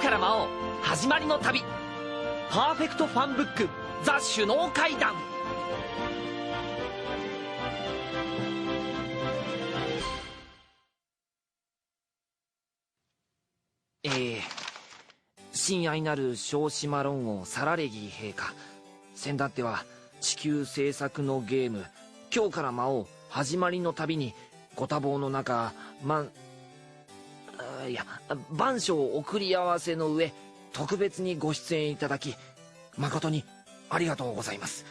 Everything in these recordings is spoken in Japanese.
から魔王始まりの旅、パーフェクトファンブックザ・首脳会談。親愛なる小島論王サラレギー陛下、先だっては地球制作のゲーム今日から魔王始まりの旅にご多忙の中万象送り合わせの上特別にご出演いただき誠にありがとうございます。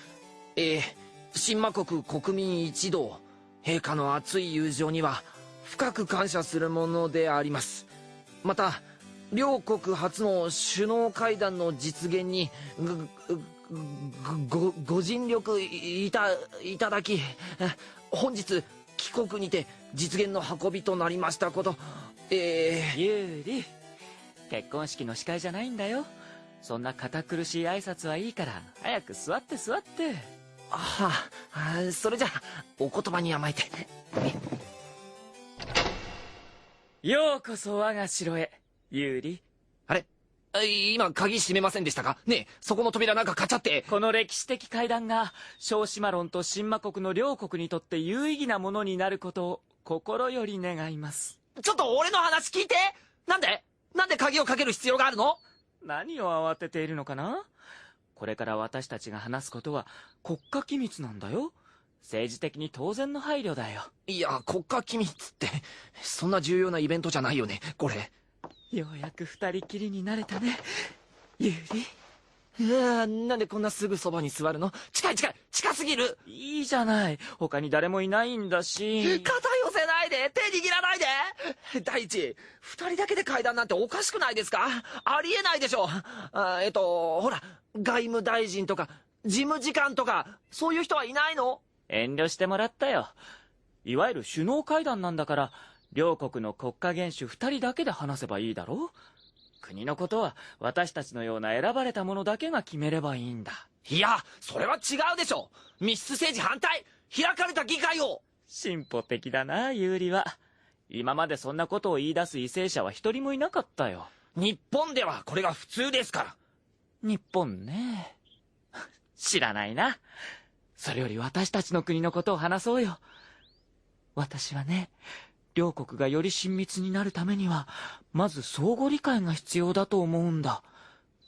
新魔国国民一同、陛下の熱い友情には深く感謝するものであります。また両国初の首脳会談の実現にご尽力いただき、本日帰国にて実現の運びとなりましたこと、ユーリ、結婚式の司会じゃないんだよ。そんな堅苦しい挨拶はいいから早く座って座って。それじゃお言葉に甘えて。ようこそ我が城へ、ユーリ。あれ、今鍵閉めませんでしたかねえ、そこの扉なんかカチャって。この歴史的会談が小島論と新魔国の両国にとって有意義なものになることを心より願います。ちょっと俺の話聞いて。なんで鍵をかける必要があるの？何を慌てているのかな。これから私たちが話すことは国家機密なんだよ。政治的に当然の配慮だよ。いや、国家機密ってそんな重要なイベントじゃないよねこれ。ようやく二人きりになれたね、ユーリ。なんでこんなすぐそばに座るの？近すぎる。いいじゃない、他に誰もいないんだし。肩寄せないで、手握らないで。第一、二人だけで会談なんておかしくないですか？ありえないでしょ。ほら、外務大臣とか事務次官とかそういう人はいないの？遠慮してもらったよ。いわゆる首脳会談なんだから、両国の国家元首二人だけで話せばいいだろう。国のことは私たちのような選ばれた者だけが決めればいいんだ。いや、それは違うでしょ。密室政治反対。開かれた議会を。進歩的だな、ユーリは。今までそんなことを言い出す為政者は一人もいなかったよ。日本ではこれが普通ですから。日本ね。知らないな。それより私たちの国のことを話そうよ。私はね、両国がより親密になるためにはまず相互理解が必要だと思うんだ。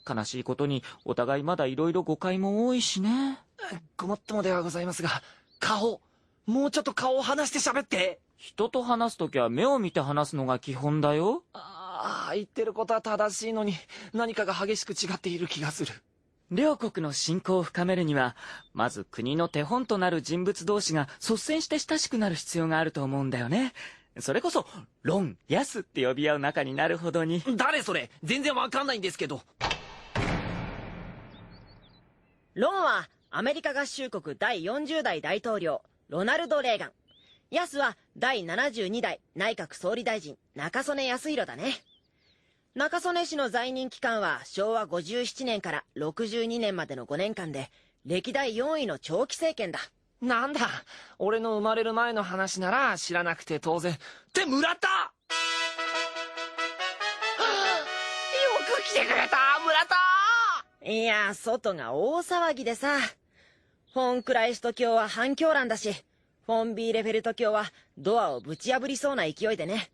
悲しいことにお互いまだいろいろ誤解も多いしね。ごもっともではございますが、もうちょっと顔を離して喋って。人と話すときは目を見て話すのが基本だよ。言ってることは正しいのに何かが激しく違っている気がする。両国の親交を深めるにはまず国の手本となる人物同士が率先して親しくなる必要があると思うんだよね。それこそロン、ヤスって呼び合う仲になるほどに。誰それ？全然わかんないんですけど。ロンはアメリカ合衆国第40代大統領ロナルド・レーガン。ヤスは第72代内閣総理大臣中曽根康弘だね。中曽根氏の在任期間は昭和57年から62年までの5年間で歴代4位の長期政権だ。なんだ、俺の生まれる前の話なら知らなくて当然。って村田！よく来てくれた村田！いや、外が大騒ぎでさ。フォン・クライスト卿は反響乱だし、フォン・ビーレフェルト卿はドアをぶち破りそうな勢いでね。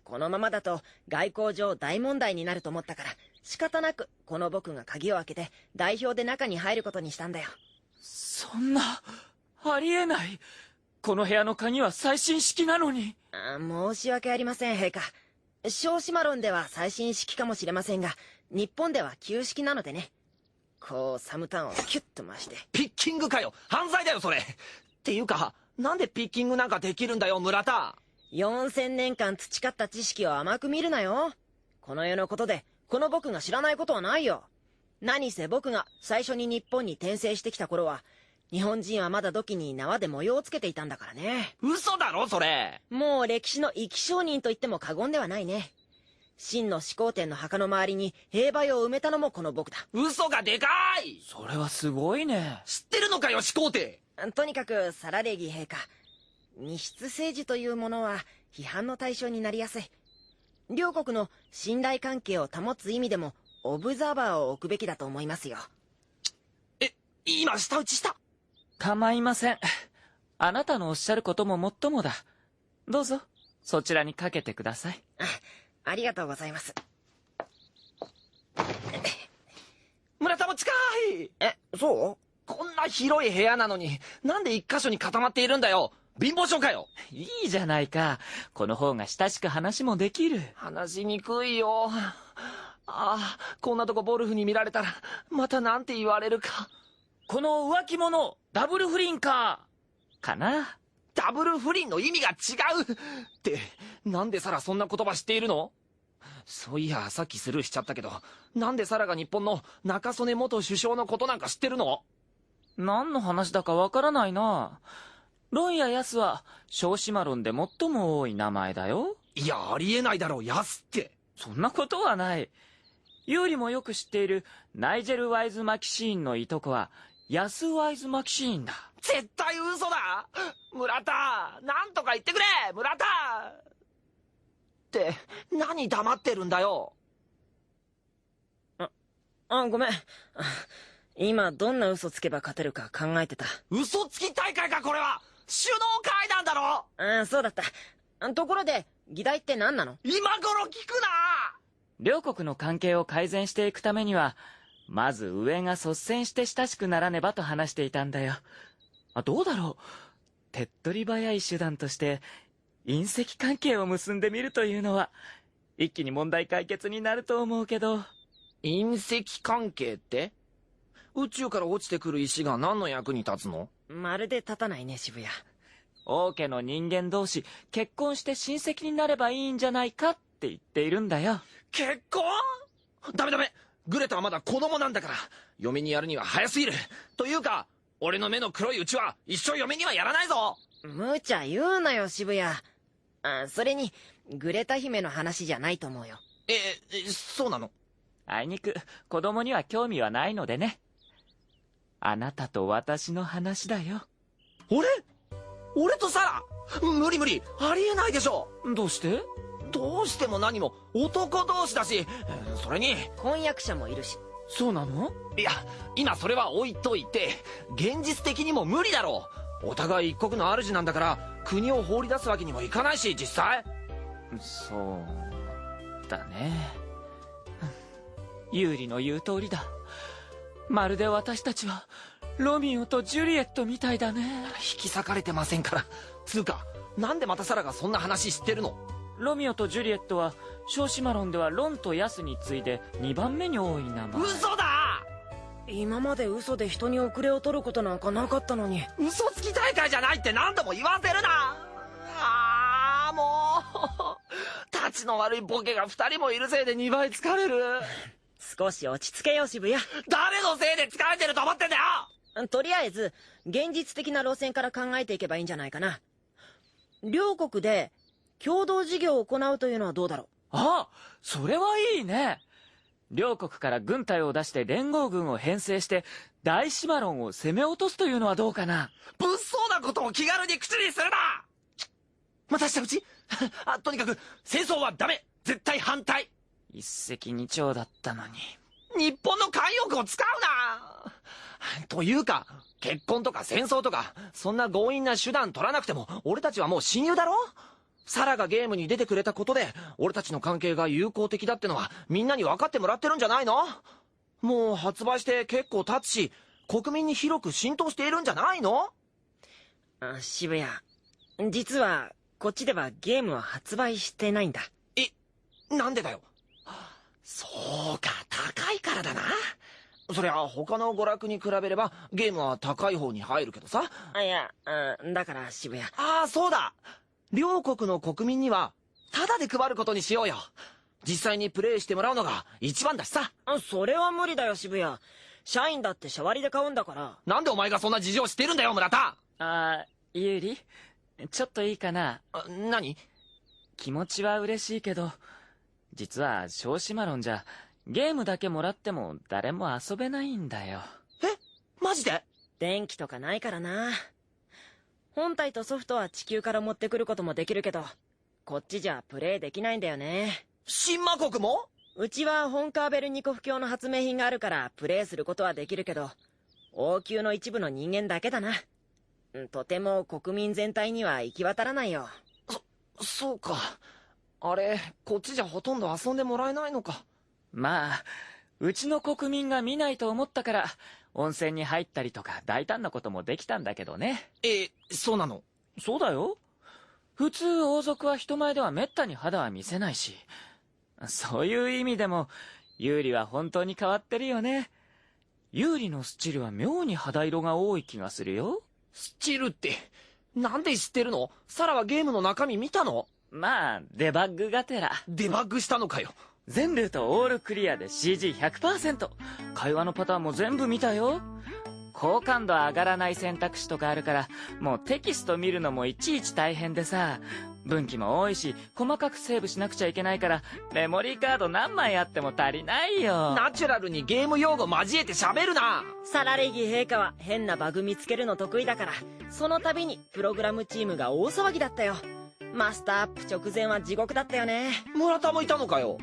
このままだと外交上大問題になると思ったから仕方なくこの僕が鍵を開けて代表で中に入ることにしたんだよ。そんな、ありえない。この部屋の鍵は最新式なのに。申し訳ありません陛下。小島論では最新式かもしれませんが日本では旧式なのでね。こうサムタンをキュッと回して。ピッキングかよ、犯罪だよそれ。っていうかなんでピッキングなんかできるんだよ村田。4000年間培った知識を甘く見るなよ。この世のことでこの僕が知らないことはないよ。何せ僕が最初に日本に転生してきた頃は日本人はまだ土器に縄で模様をつけていたんだからね。嘘だろそれ。もう歴史の生き証人と言っても過言ではないね。秦の始皇帝の墓の周りに兵馬俑を埋めたのもこの僕だ。嘘がでかい。それはすごいね。知ってるのかよ始皇帝。とにかくサラレギー陛下、密室政治というものは批判の対象になりやすい。両国の信頼関係を保つ意味でもオブザーバーを置くべきだと思いますよ。今舌打ちした。構いません。あなたのおっしゃることももっともだ。どうぞそちらにかけてください。ありがとうございます。村田も近い。そう？こんな広い部屋なのになんで一箇所に固まっているんだよ。貧乏症かよ。いいじゃないか。この方が親しく話もできる。話しにくいよ。こんなとこボルフに見られたらまたなんて言われるか。この浮気者ダブル不倫かな。ダブル不倫の意味が違うってなんでサラそんな言葉知っているの？そういやさっきスルーしちゃったけど、なんでサラが日本の中曽根元首相のことなんか知ってるの？何の話だかわからないな。ロンやヤスは小島論で最も多い名前だよ。いやありえないだろう、ヤスって。そんなことはない。ユーリもよく知っているナイジェル・ワイズ・マキシーンのいとこはヤス・ワイズ・マキシーンだ。絶対嘘だ。村田なんとか言ってくれ村田って何黙ってるんだよ。ごめん。今どんな嘘つけば勝てるか考えてた。嘘つき大会かこれは。首脳会談だろ。そうだった。ところで議題って何なの？今頃聞くな。両国の関係を改善していくためにはまず上が率先して親しくならねばと話していたんだよ。どうだろう。手っ取り早い手段として隕石関係を結んでみるというのは一気に問題解決になると思うけど。隕石関係って？宇宙から落ちてくる石が何の役に立つの？まるで立たないね、渋谷。王家の人間同士結婚して親戚になればいいんじゃないかって言っているんだよ。結婚？ダメ。グレタはまだ子供なんだから嫁にやるには早すぎる。というか俺の目の黒いうちは一生嫁にはやらないぞ。無茶言うなよ、渋谷。それにグレタ姫の話じゃないと思うよ。そうなの？あいにく子供には興味はないのでね。あなたと私の話だよ。俺とサラ？無理ありえないでしょ。どうして？どうしても何も男同士だし、それに婚約者もいるし。そうなの？いや今それは置いといて現実的にも無理だろう。お互い一国の主なんだから国を放り出すわけにもいかないし実際。そうだね。ユーリの言う通りだ。まるで私たちはロミオとジュリエットみたいだね。引き裂かれてませんから。つうかなんでまたサラがそんな話知ってるの？ロミオとジュリエットは小島論ではロンとヤスに次いで2番目に多い名前。嘘だ。今まで嘘で人に遅れを取ることなんかなかったのに。嘘つき大会じゃないって何度も言わせるな。もう立ちの悪いボケが2人もいるせいで2倍疲れる。少し落ち着けよ、渋谷。誰のせいで疲れてると思ってんだよ。とりあえず現実的な路線から考えていけばいいんじゃないかな。両国で共同事業を行うというのはどうだろう？それはいいね。両国から軍隊を出して連合軍を編成して大島論を攻め落とすというのはどうかな。物騒なことを気軽に口にするな。また下打ちとにかく戦争はダメ。絶対反対。一石二鳥だったのに。日本の慣用句を使うな。というか結婚とか戦争とかそんな強引な手段取らなくても俺たちはもう親友だろ。サラがゲームに出てくれたことで俺たちの関係が友好的だってのはみんなに分かってもらってるんじゃないの？もう発売して結構経つし国民に広く浸透しているんじゃないの？渋谷、実はこっちではゲームは発売してないんだ。なんでだよ。そうか高いからだな。そりゃ他の娯楽に比べればゲームは高い方に入るけどさ。いや、だから渋谷。そうだ。両国の国民にはタダで配ることにしようよ。実際にプレイしてもらうのが一番だしさ。それは無理だよ、渋谷。社員だってシャワリで買うんだから。なんでお前がそんな事情知ってるんだよ、村田。ユーリ、ちょっといいかな。何？気持ちは嬉しいけど実は小島論じゃゲームだけもらっても誰も遊べないんだよ。マジで？電気とかないからな。本体とソフトは地球から持ってくることもできるけどこっちじゃプレイできないんだよね。新魔国も？うちは本カーベルニコフ教の発明品があるからプレイすることはできるけど、王宮の一部の人間だけだな。とても国民全体には行き渡らないよ。そうか。あれ、こっちじゃほとんど遊んでもらえないのか。まあ、うちの国民が見ないと思ったから、温泉に入ったりとか大胆なこともできたんだけどね。そうなの？そうだよ。普通王族は人前ではめったに肌は見せないし、そういう意味でも、ユーリは本当に変わってるよね。ユーリのスチルは妙に肌色が多い気がするよ。スチルって、なんで知ってるの？サラはゲームの中身見たの？まあ、デバッグがてら。デバッグしたのかよ。全ルートオールクリアで CG100%。会話のパターンも全部見たよ。好感度上がらない選択肢とかあるから、もうテキスト見るのもいちいち大変でさ、分岐も多いし、細かくセーブしなくちゃいけないから、メモリーカード何枚あっても足りないよ。ナチュラルにゲーム用語交えて喋るな。サラレギ陛下は変なバグ見つけるの得意だから、その度にプログラムチームが大騒ぎだったよ。マスターアップ直前は地獄だったよね。村田もいたのかよ。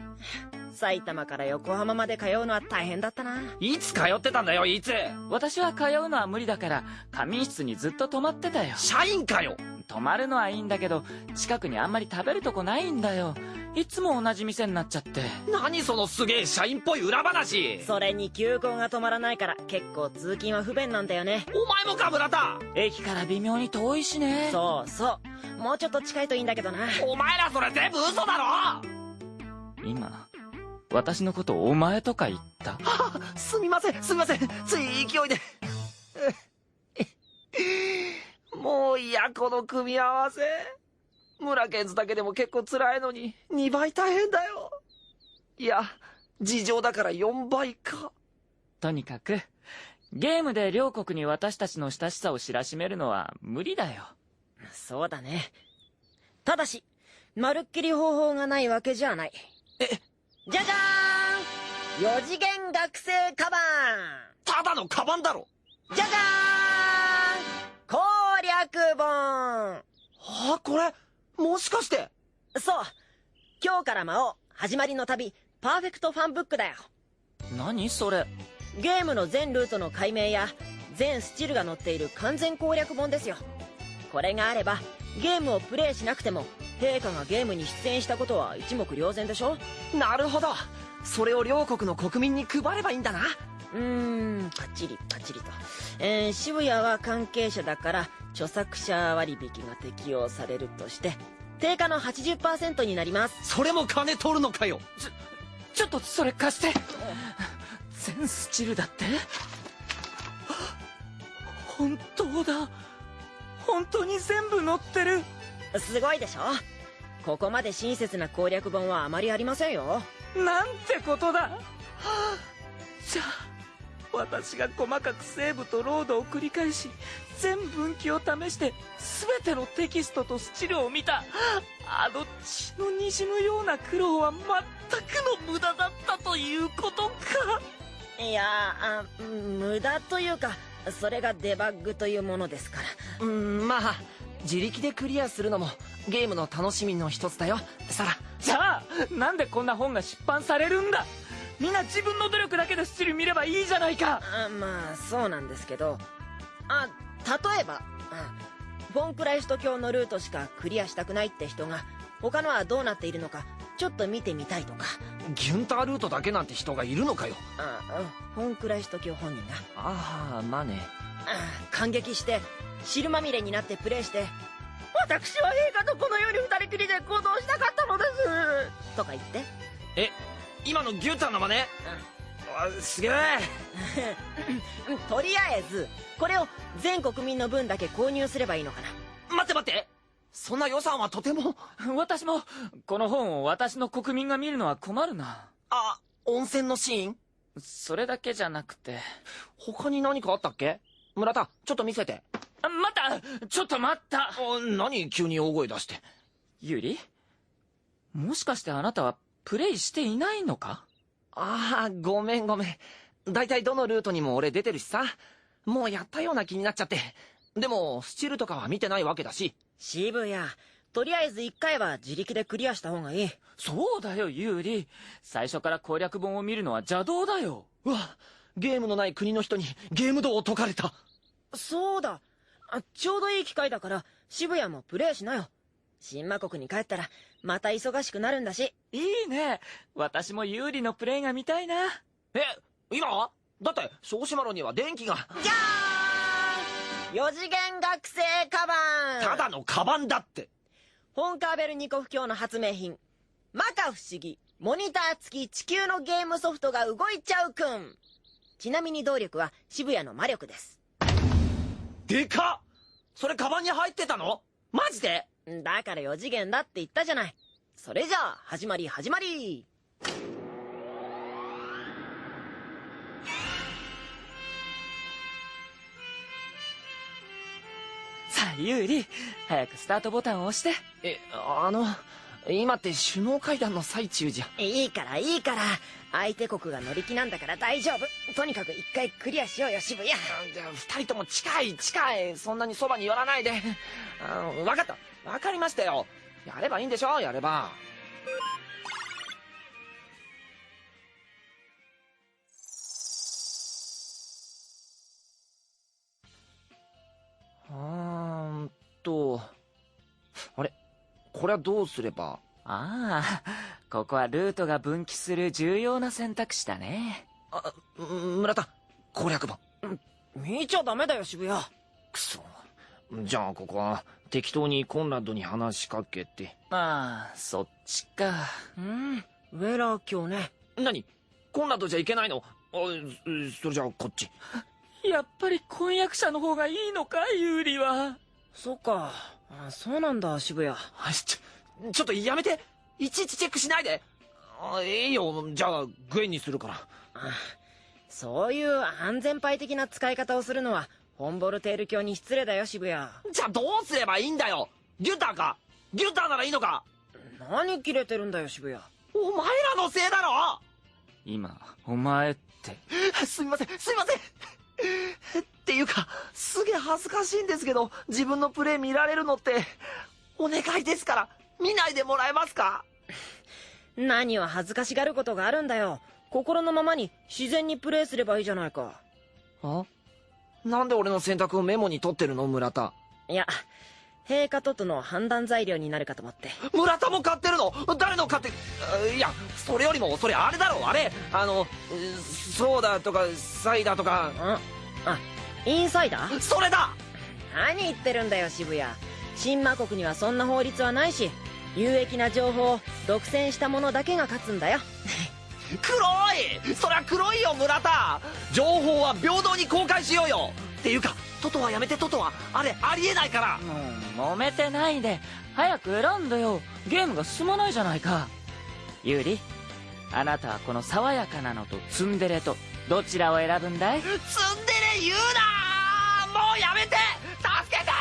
埼玉から横浜まで通うのは大変だったな。いつ通ってたんだよ、いつ？私は通うのは無理だから、仮眠室にずっと泊まってたよ。社員かよ。泊まるのはいいんだけど、近くにあんまり食べるとこないんだよ。いつも同じ店になっちゃって。何そのすげえ社員っぽい裏話。それに急行が止まらないから結構通勤は不便なんだよね。お前もか、村田。駅から微妙に遠いしね。そうそう、もうちょっと近いといいんだけどな。お前らそれ全部嘘だろ。今私のことお前とか言った？すみません、つい勢いで。もういや、この組み合わせ。村ケンズだけでも結構辛いのに2倍大変だよ。いや、事情だから4倍か。とにかくゲームで両国に私たちの親しさを知らしめるのは無理だよ。そうだね。ただしまるっきり方法がないわけじゃない。じゃじゃーん、4次元学生カバン。ただのカバンだろ。じゃじゃーん、攻略本。これもしかして。そう、今日から魔王始まりの旅パーフェクトファンブックだよ。何それ？ゲームの全ルートの解明や全スチルが載っている完全攻略本ですよ。これがあればゲームをプレイしなくても陛下がゲームに出演したことは一目瞭然でしょ。なるほど。それを両国の国民に配ればいいんだな。パチリパチリと、渋谷は関係者だから著作者割引が適用されるとして定価の 80% になります。それも金取るのかよ。ちょっとそれ貸して。全スチルだって？本当だ。本当に全部載ってる。すごいでしょ。ここまで親切な攻略本はあまりありませんよ。なんてことだ。じゃあ私が細かくセーブとロードを繰り返し全分岐を試して全てのテキストとスチルを見たあの血のにじむような苦労は全くの無駄だったということか。いや無駄というかそれがデバッグというものですから。まあ自力でクリアするのもゲームの楽しみの一つだよ、サラ。じゃあなんでこんな本が出版されるんだ。みんな自分の努力だけでスチル見ればいいじゃないか。まあそうなんですけど、例えばフォンクライスト教のルートしかクリアしたくないって人が他のはどうなっているのかちょっと見てみたいとか。ギュンタールートだけなんて人がいるのかよ。フォンクライスト教本人が。まあね。感激して汁まみれになってプレイして、私は陛下とこのように二人きりで行動したかったのですとか言って。今のギュンターの真似？すげえ。とりあえずこれを全国民の分だけ購入すればいいのかな。待ってそんな予算はとても。私もこの本を私の国民が見るのは困るな。温泉のシーン？それだけじゃなくて他に何かあったっけ？村田、ちょっと見せて。ちょっと待った。何急に大声出して。ユリ、もしかしてあなたはプレイしていないのか？ごめん。だいたいどのルートにも俺出てるしさ。もうやったような気になっちゃって。でもスチルとかは見てないわけだし。渋谷、とりあえず1回は自力でクリアした方がいい。そうだよ、ユーリ。最初から攻略本を見るのは邪道だよ。うわ、ゲームのない国の人にゲーム道を解かれた。そうだ。ちょうどいい機会だから渋谷もプレイしなよ。新魔国に帰ったらまた忙しくなるんだし。いいね。私もユーリのプレイが見たいな。今だって小島路には電気が。じゃーん！ 4 次元学生カバン。ただのカバンだって。フォンカーベルニコフ卿の発明品、摩訶不思議モニター付き地球のゲームソフトが動いちゃうくん。ちなみに動力は渋谷の魔力です。でかっ！それカバンに入ってたの？マジで？だから4次元だって言ったじゃない。それじゃあ始まり。さあ、ユーリ、早くスタートボタンを押して。今って首脳会談の最中じゃ。いいから相手国が乗り気なんだから大丈夫。とにかく1回クリアしようよ、渋谷。2人とも近い。そんなにそばに寄らないで。分かった。分かりましたよ。やればいいんでしょ、やれば。あれ、これはどうすれば。ああ、ここはルートが分岐する重要な選択肢だね。村田、攻略本。見ちゃダメだよ、渋谷。くそ。じゃあここは適当にコンラッドに話しかけて。ああ、そっちか。ウェラー卿ね。何？コンラッドじゃいけないの？それじゃあこっち。やっぱり婚約者の方がいいのか、ユーリは。そっか。そうなんだ、渋谷。ちょっとやめて。いちいちチェックしないで。いいよ、じゃあグエンにするから。そういう安全牌的な使い方をするのはフォンボルテール卿に失礼だよ、渋谷。じゃあどうすればいいんだよ。ギュンターか？ギュンターならいいのか？何キレてるんだよ、渋谷。お前らのせいだろ。今お前って。すみませんっていうか、すげえ恥ずかしいんですけど、自分のプレイ見られるのってお願いですから見ないでもらえますか？何を恥ずかしがることがあるんだよ。心のままに自然にプレイすればいいじゃないか。なんで俺の選択をメモに取ってるの、村田。いや、陛下との判断材料になるかと思って。村田も買ってるの？誰の買って？いや、それよりもそれあれだろ、あれ。ソーダとかサイダーとか。インサイダー？それだ！何言ってるんだよ、渋谷。新魔国にはそんな法律はないし、有益な情報を独占した者だけが勝つんだよ。黒い！そりゃ黒いよ、村田。情報は平等に公開しようよ。っていうか、トトはやめて。トトはあれありえないから。揉めてないで早く選んでよ。ゲームが進まないじゃないか。ユーリ、あなたはこの爽やかなのとツンデレとどちらを選ぶんだい？ツンデレ言うな！もうやめて！助けて！